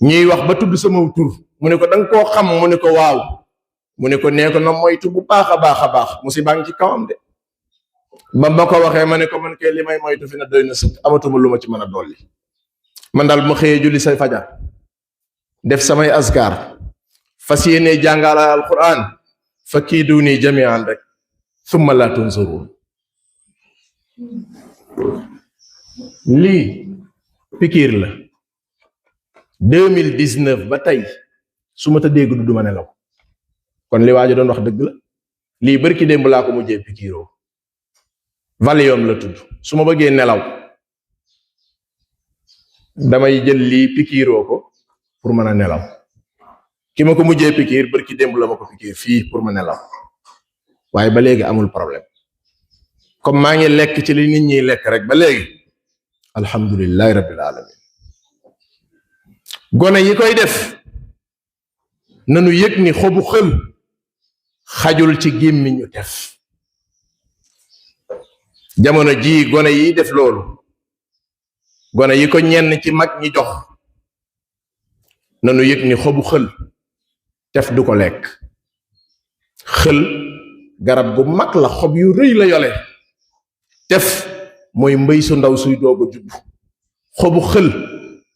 Speaker 3: ñuy wax ba tudd sama tur mu ne ko danga koo xam mu ne ko waaw mu ne ko nee ko na moytu bu baax a baax musiba ngi ci kawam de. ba ma ko waxee ma ne ko man kay li may moytu fi na doy na sëkk amatuma lu ma ci mën a dolli. man daal ma xëyee julli say fajar def samay askar fas yéene jàngale alquran fa kiiduni jami'an rek summa la tunzurun. lii pikiir la 2019 ba tey su ma tëddee guddi du ma nelaw kon li waajo doon wax dëgg la lii bërki démb laa ko mujjee pikiiroo Valium la tudd su ma bëggee nelaw damay jël lii pikiiroo ko pour mën a nelaw ki ma ko mujjee pikiir bërki démb la ma ko pikiir fii pour ma nelaw waaye ba léegi amul problème comme maa ngi lekk ci li nit ñi lekk rek ba léegi alhamdulillahi rabbil alamin gone yi koy def nanu yëg ni xobu xël xajul ci gémmiñu tef jamono ji gone yi def loolu gone yi ko ñenn ci mag ñi jox nanu yëg ni xobu xël tef du ko lekk xël garab gu mag la xob yu rëy la yole tef mooy mbëy su ndaw suy doog a judd xobu xël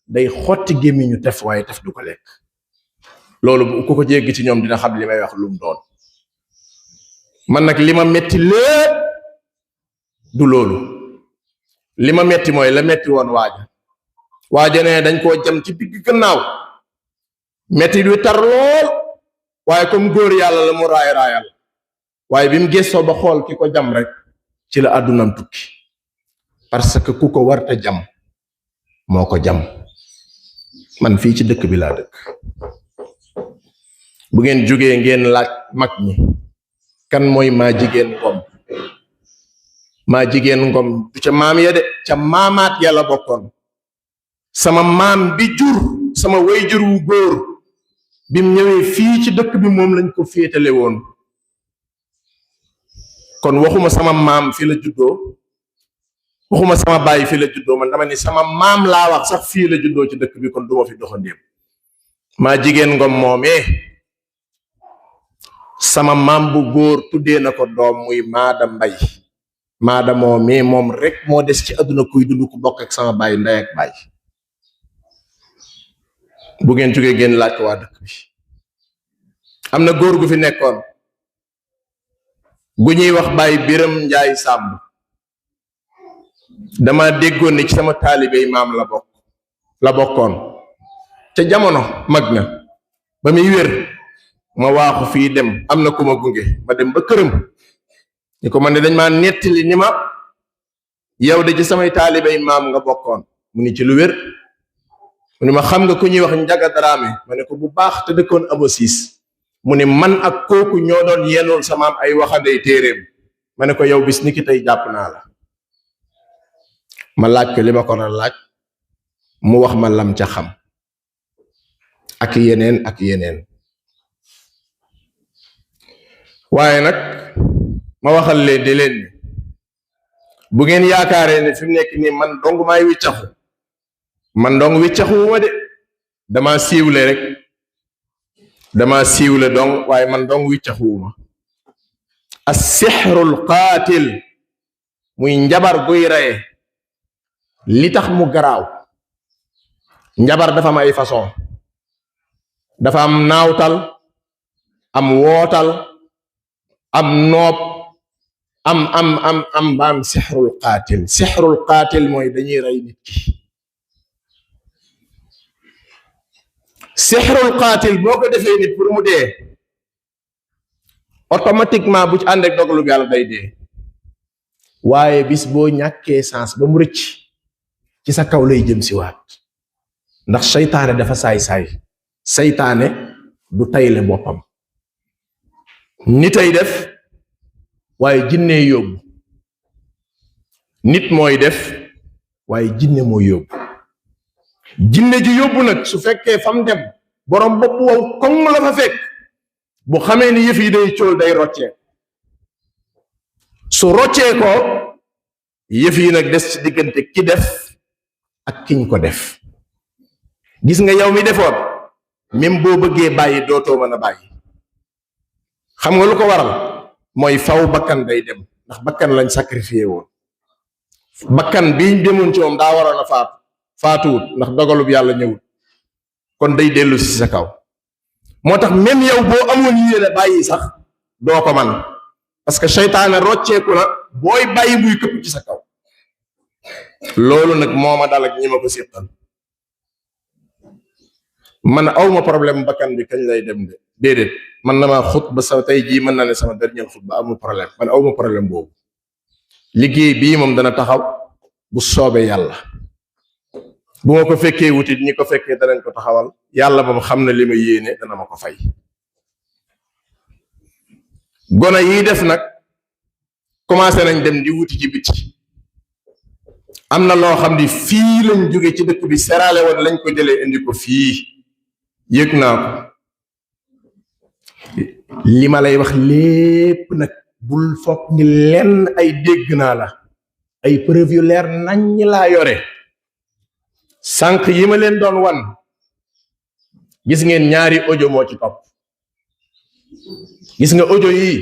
Speaker 3: day xotti gémmiñu tef waaye tef du ko lekk loolu bu ku ko jéggi ci ñoom dina xam li may wax lum doon man nag li ma metti lépp du loolu li ma metti mooy la metti woon waaja ne dañ koo jam ci digg gannaaw metti du tar lool waaye comme góor yàlla la mu raayal waaye bi mu gëstoo ba xool ki ko jam rek ci la àddunam tukki parce que ku ko warta jam moo ko jam man fii ci dëkk bi laa dëkk bu ngeen jógee ngeen laaj mag ñi kan mooy maa jigéen ngom maa jigéen ngom du ca maam ya de ca maamaat yàlla bokkoon sama maam bi jur sama wayjur wu góor bim ñëwee fii ci dëkk bi moom lañ ko féetale woon kon waxuma sama maam fi la juddoo waxuma sama baay fi la juddoo man dama ni sama maam laa wax sax fii la juddoo ci dëkk bi kon duma fi doxandéem maa jigéen ngom moomee sama maam bu góor tuddee na ko doom muy maada mbay maada moomee moom rek moo des ci àdduna kuy dund ku bokk ak sama baay ndey ak baay bu ngeen jógee ngeen laaj ko waa dëkk bi am na góor gu fi nekkoon gu ñuy wax Baay Biram Njaay Sàmb dama déggoon ni ci sama taalibey maam la bokkoon ca jamono mag na ba muy wér ma waaxu fii dem am na ku ma gunge ma dem ba këram ni ko man de dañ maa nettali ni ma yow de ci samay taalibey maam nga bokkoon mu ni ci lu wér mu ni ma xam nga ku ñuy wax Njaga Daraame ma ne ko bu baax te dëkkoon Abo Siis mu ni man ak kooku ñoo doon yenul sa maam ay waxandey téeréem ma ne ko yow bis ni ki tey jàpp naa la ma laaj ko li ma ko doon laaj mu wax ma lam ca xam ak yeneen waaye nag ma waxal leen di leen bu ngeen yaakaaree ne fi mu nekk nii man dong maay wiccaxu man dong wiccaxuwuma de dama siiwle dong waaye man dong wiccaxuwuma as-sihrul qaatil muy njabar guy reye li tax mu garaaw njabar dafa am ay façon dafa am naawtal am wootal am noob am baam sixrul qaatil mooy dañuy rey nit ki sixrul qaatil boo ko defee nit pour mu dee automatiquement bu ci ànd ak dogalu yàlla day dee waaye bis boo ñàkkee sens ba mu rëcc ci sa kaw lay jëm si waat ndax seytaane dafa saay-saay seytaane du tayle boppam nitay def waaye jinne yóbbu nit mooy def waaye jinne mooy yóbbu jinne ji yóbbu nag su fekkee fam dem borom bopp wow koŋ la fa fekk bu xamee ni yëf yi day cóol day roccee su roccee ko yëf yi nag des ci diggante ki def ak kiñ ko def gis nga yow mi defoon même boo bëggee bàyyi dootoo mën a bàyyi xam nga lu ko waral mooy faw bakkan day dem ndax bakkan lañ sacrifié woon bakkan biñ demoon ci moom daa waroon a faatuwut ndax dogalub yàlla ñëwut kon day dellu si sa kaw moo tax même yow boo amoon yéene bàyyi sax doo ko man parce que seytaane rocceeku na booy bàyyi buy këpp ci sa kaw loolu nag moo ma dal ak ñi ma ko séqal man awma problème bakkan bi kañ lay dem de déedéet man na maa xutba sa tey jii mën naa ne sama dernier xutba amul problème man awma problème boobu liggéey bii moom dana taxaw bu soobee yàlla bu ma ko fekkee wutit ñi ko fekkee danañ ko taxawal yàlla moom xam na li ma yéene dana ma ko fay gona yi def nag commencé nañ dem di wuti ci biti am na loo xam ni fii lañ jóge ci dëkk bi seraale woon lañ ko jëlee indi ko fii yëg naa ko li ma lay wax lépp nag bul foog ni lenn ay dégg naa la ay preuve yu leer nañ laa yore sànq yi ma leen doon wan gis ngeen ñaari audio moo ci topp gis nga audio yi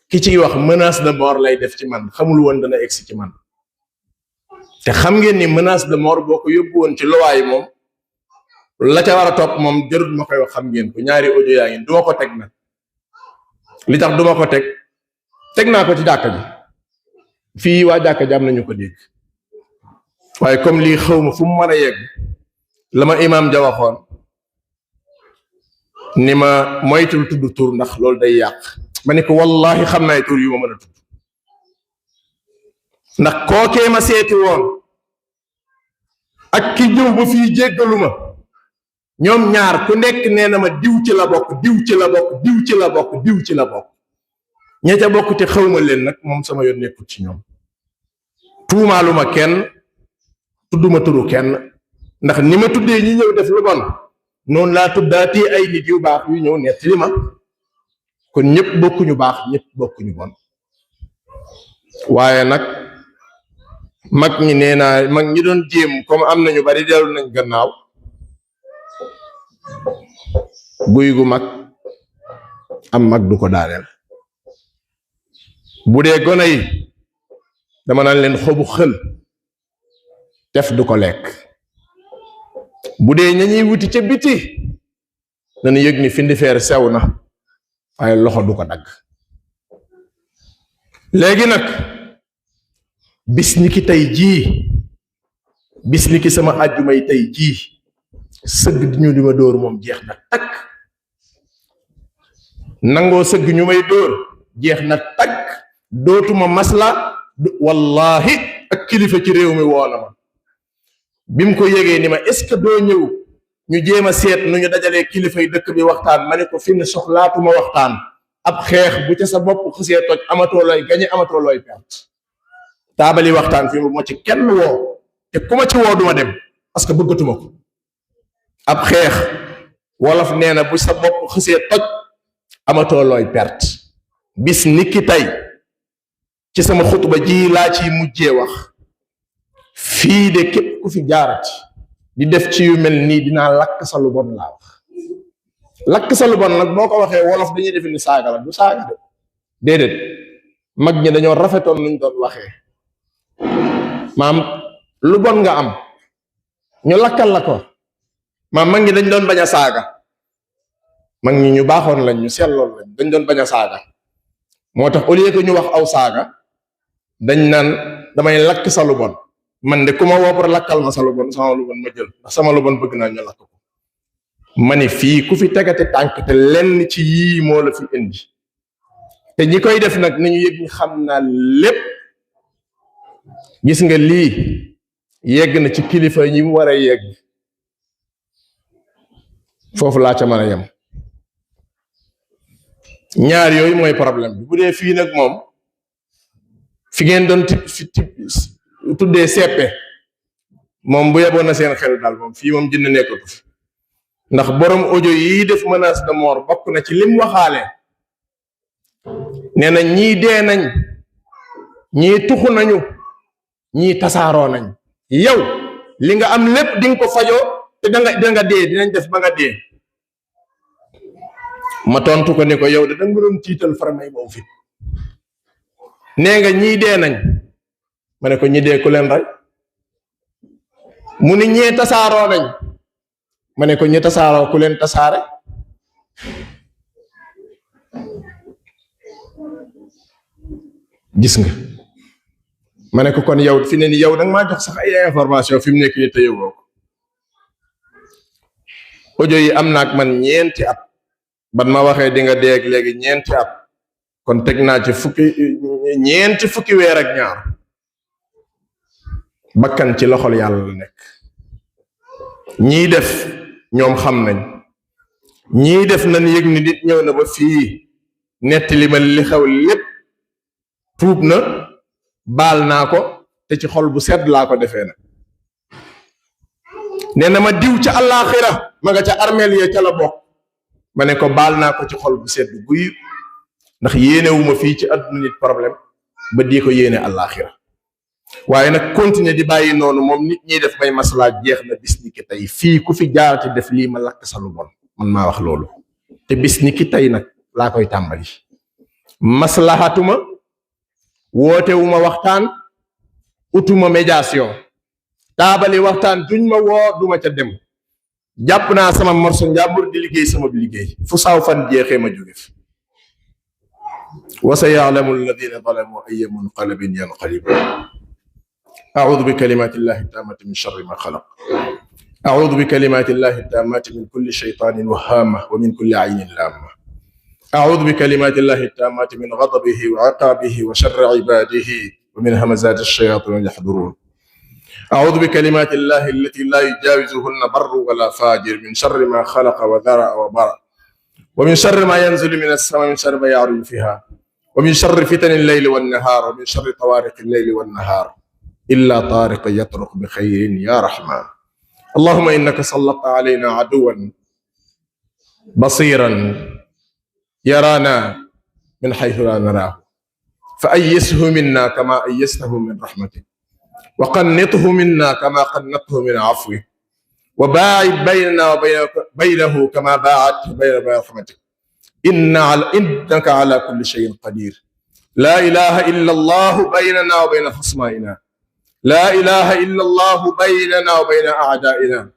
Speaker 3: ki ciy wax menace de mort lay def ci man xamul woon dana egsi ci man te xam ngeen ni menace de mort boo ko yóbbu woon ci luwaay moom la ca war a topp moom jarul ma koy wax xam ngeen ko ñaari audio yaa ngi duma ko teg nag li tax duma ko teg naa ko ci jàkka ji fii waa jàkka ji am nañu ko dégg waaye comme lii xaw ma fu mu mën a yegg la ma imaam ja waxoon ni ma moytul tudd tur ndax loolu day yàq ma ne ko wallahi xam naay tur yu ma mën a tudd ndax kookee ma seeti woon ak ki ñëw ba fii jéggalu ma ñoom ñaar ku nekk nee na ma diw ci la bokk diw ci la bokk diw ci la bokk diw ci la bokk ña ca bokk te xaw ma leen nag moom sama yoon nekkul ci ñoom tuumaalu ma kenn tudduma turu kenn ndax ni ma tuddee ñi ñëw def lu bon noonu laa tuddaatee ay nit yu baax yu ñëw nettali ma kon ñëpp bokkuñu baax ñëpp bokkuñu bon waaye nag mag ñi nee naa mag ñi doon jéem comme am nañu bari dellu nañ gannaaw guy gu mag am mag du ko daaneel bu dee gone yi dama naan leen xobu xël def du ko lekk bu dee ña ñuy wuti ca biti nañu yëg ni findi feer sew na waaye loxo du ko dagg léegi nag bis ni ki tey jii bis ni ki sama àjjumay tey jii sëgg di ñu di ma dóor moom jeex na takk nangoo sëgg ñu may dóor jeex na takk dootuma masla wallahi ak kilifa ci réew mi woona ma bi mu ko yégee ni ma est-ce que doo ñëw ñu jéem a seet nu ñu dajalee kilifa yi dëkk bi waxtaan ma ne ko fi ne soxlaatuma waxtaan ab xeex bu ca sa bopp xësee toj amatoo looy gañe amatoo looy perte taabali waxtaan fi mu moo ci kenn woo te ku ma ci woo duma dem parce que bëggatuma ko ab xeex wolof nee na bu sa bopp xësee toj amatoo looy perte bis niki tey ci sama xutuba ji laa ciy mujjee wax fii de képp ku fi jaarati di def ci yu mel nii dinaa lakk sa lu bon laa wax lakk sa lu bon nag boo ko waxee wolof dañuy defe ni saaga la du saaga de déedéet mag ñi dañoo rafetoon nuñ doon waxee maam lu bon nga am ñu lakkal la ko maam mag ñi dañ doon bañ a saaga mag ñi ñu baaxoon lañ ñu selloon lañ dañ doon bañ a saaga moo tax au lieu que ñu wax aw saaga dañ naan damay lakk sa lu bon man de ku ma woo pour lakkal ma sa lu bon sama lu bon ma jël ndax sama lu bon bëgg naa ñu lakk ko ma ni fii ku fi tegate tànk te lenn ci yii moo la fi indi te ñi koy def nag nañu yëg ñu xam naa lépp gis nga lii yegg na ci kilifa ñi mu war a yegg foofu laa ca mën a yem ñaar yooyu mooy problème bi bu dee fii nag moom fi ngeen doon tuddee seppe moom bu yeboon na seen xel daal moom fii moom jënd nekkatu fi ndax borom audio yi def menace de mort bokk na ci lim waxaale nee na ñii dee nañ ñii tuxu nañu ñii tasaaroo nañ yow li nga am lépp di nga ko fajoo te danga dee dinañ def ba nga dee ma tontu ko ni ko yow de danga doon tiital faramay boobu fi nee nga ñii dee nañ ma ne ko ñi dee ku leen rey mu ni ñee tasaaroo nañ ma ne ko ñi tasaaroo ku leen tasaare gis nga ma ne ko kon yow fi ne ni yow danga maa jox sax ay information fi mu nekk nii te yowoo ko audio yi am naak man ñeenti at ban ma waxee di nga deeg léegi ñeenti at kon teg naa ci ñeenti fukki weer ak ñaar bakkan ci loxol yàlla la nekk ñii def ñoom xam nañ ñii def nañ yëg ni nit ñëw na ba fii netti li ma li xew lépp tuub na baal naa ko te ci xol bu sedd laa ko defee nag nee na ma diw ca àllaaxira ma nga ca armeel ya ca la bokk ma ne ko baal naa ko ci xol bu sedd guy ndax yéenewuma fii ci àdduna nit problème ba di ko yéene àllaaxira waaye nag continuer di bàyyi noonu moom nit ñiy def may maslaa jeex na bis ni ki tey fii ku fi jaarati def lii ma lakk sa lu bon man maa wax loolu te bis ni ki tey nag laa koy tàmbali maslahatuma wootewuma waxtaan utuma médiation taabali waxtaan duñ ma woo duma ca dem jàpp naa sama morso njàmbur di liggéey sama liggéey fu saaw fan jeexee ma jóge fi wa sa yaalamu alladina zalamu ayya munqalabin yanqalibun أعوذ بكلمات الله التامة من شر ما خلق أعوذ بكلمات الله التامة من كل شيطان وهامة ومن كل عين لامة أعوذ بكلمات الله التامة من غضبه وعقابه وشر عباده ومن همزات الشياطين يحضرون أعوذ بكلمات الله التي لا يجاوزهن بر ولا فاجر من شر ما خلق وذرأ وبرأ ومن شر ما ينزل من السماء من شر ما يعرج فيها ومن شر فتن الليل والنهار ومن شر طوارق الليل والنهار إلا طارق يطرق بخير يا رحمن اللهم إنك سلطت علينا عدوا بصيرا يرانا من حيث لا نراه فأيسه منا كما أيسته من رحمتك وقنطه منا كما قنطه من عفوك وباعد بيننا وبينه كما باعدت بين رحمتك إنك على كل شيء قدير لا إله إلا الله بيننا وبين خصمائنا لا إله إلا الله بيننا وبين أعدائنا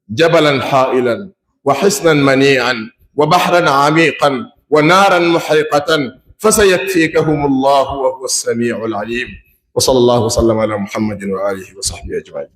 Speaker 3: جبلا حائلا وحصنا منيعا وبحرا عميقا ونارا محرقة فسيكفيكهم الله وهو السميع العليم وصلى الله وسلم على محمد وآله وصحبه أجمعين